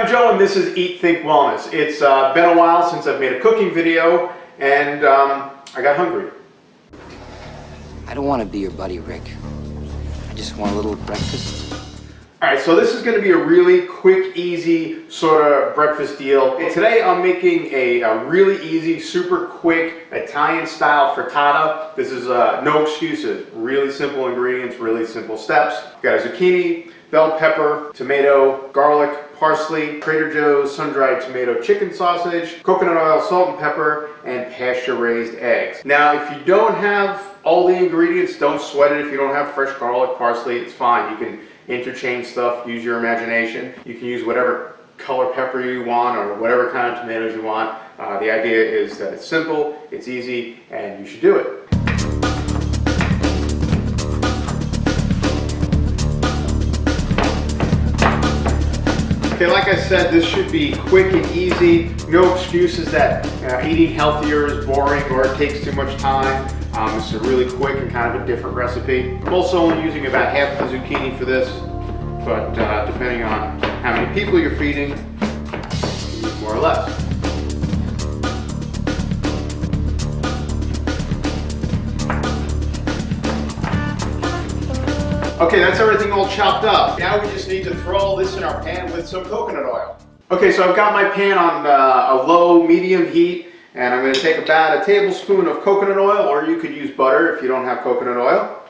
I'm Joe and this is Eat, Think, Wellness. It's been a while since I've made a cooking video and I got hungry. I don't want to be your buddy, Rick. I just want a little breakfast. Alright, so this is going to be a really quick, easy sort of breakfast deal. And today I'm making a really easy, super quick Italian style frittata. This is no excuses. Really simple ingredients, really simple steps. We've got a zucchini, bell pepper, tomato, garlic, parsley, Trader Joe's sun-dried tomato chicken sausage, coconut oil, salt and pepper, and pasture-raised eggs. Now, if you don't have all the ingredients, don't sweat it. If you don't have fresh garlic, parsley, it's fine. You can interchange stuff, use your imagination. You can use whatever color pepper you want or whatever kind of tomatoes you want. The idea is that it's simple, it's easy, and you should do it. Okay, like I said, this should be quick and easy. No excuses that eating healthier is boring or it takes too much time. This is a really quick and kind of a different recipe. I'm also only using about half the zucchini for this, but depending on how many people you're feeding, you use more or less. Okay, that's everything all chopped up. Now we just need to throw all this in our pan with some coconut oil. Okay, so I've got my pan on a low, medium heat, and I'm going to take about a tablespoon of coconut oil, or you could use butter if you don't have coconut oil.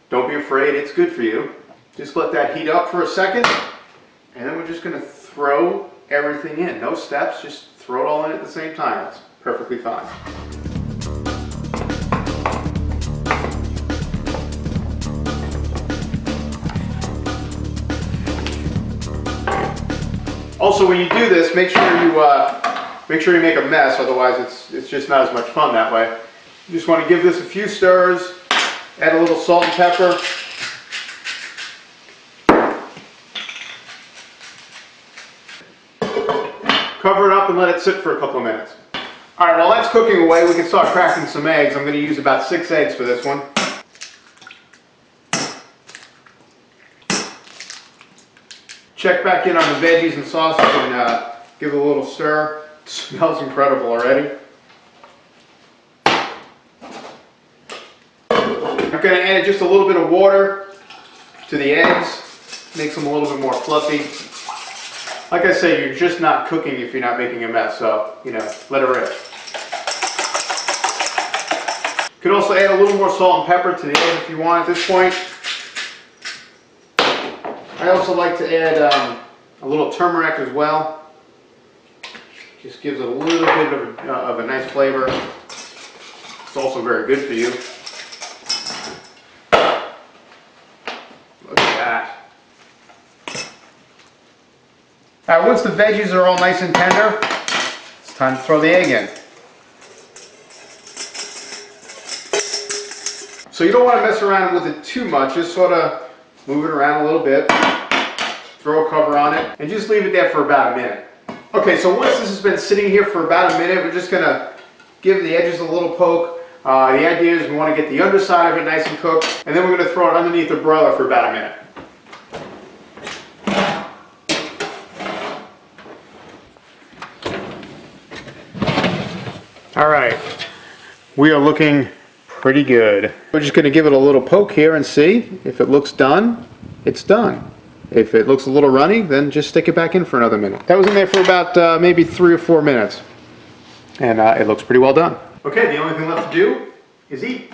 Don't be afraid, it's good for you. Just let that heat up for a second, and then we're just going to throw everything in. No steps, just throw it all in at the same time. It's perfectly fine. Also, when you do this, make sure you make a mess. Otherwise, it's just not as much fun that way. You just want to give this a few stirs. Add a little salt and pepper. Cover it up and let it sit for a couple of minutes. All right, while that's cooking away, we can start cracking some eggs. I'm going to use about 6 eggs for this one. Check back in on the veggies and sausage and give it a little stir. It smells incredible already. I'm going to add just a little bit of water to the eggs. Makes them a little bit more fluffy. Like I say, you're just not cooking if you're not making a mess, so, let it rip. You could also add a little more salt and pepper to the eggs if you want at this point. I also like to add a little turmeric as well. Just gives it a little bit of a nice flavor. It's also very good for you. Look at that. All right, once the veggies are all nice and tender, it's time to throw the egg in. So you don't want to mess around with it too much. Just sort of move it around a little bit. Throw a cover on it, and just leave it there for about a minute. Okay, so once this has been sitting here for about a minute, we're just going to give the edges a little poke. The idea is we want to get the underside of it nice and cooked, and then we're going to throw it underneath the broiler for about a minute. All right, we are looking pretty good. We're just going to give it a little poke here and see if it looks done. It's done. If it looks a little runny, then just stick it back in for another minute. That was in there for about maybe 3 or 4 minutes. And it looks pretty well done. Okay, the only thing left to do is eat.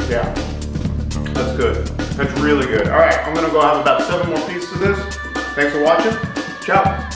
Yeah, that's good. That's really good. All right, I'm going to go have about 7 more pieces of this. Thanks for watching. Ciao.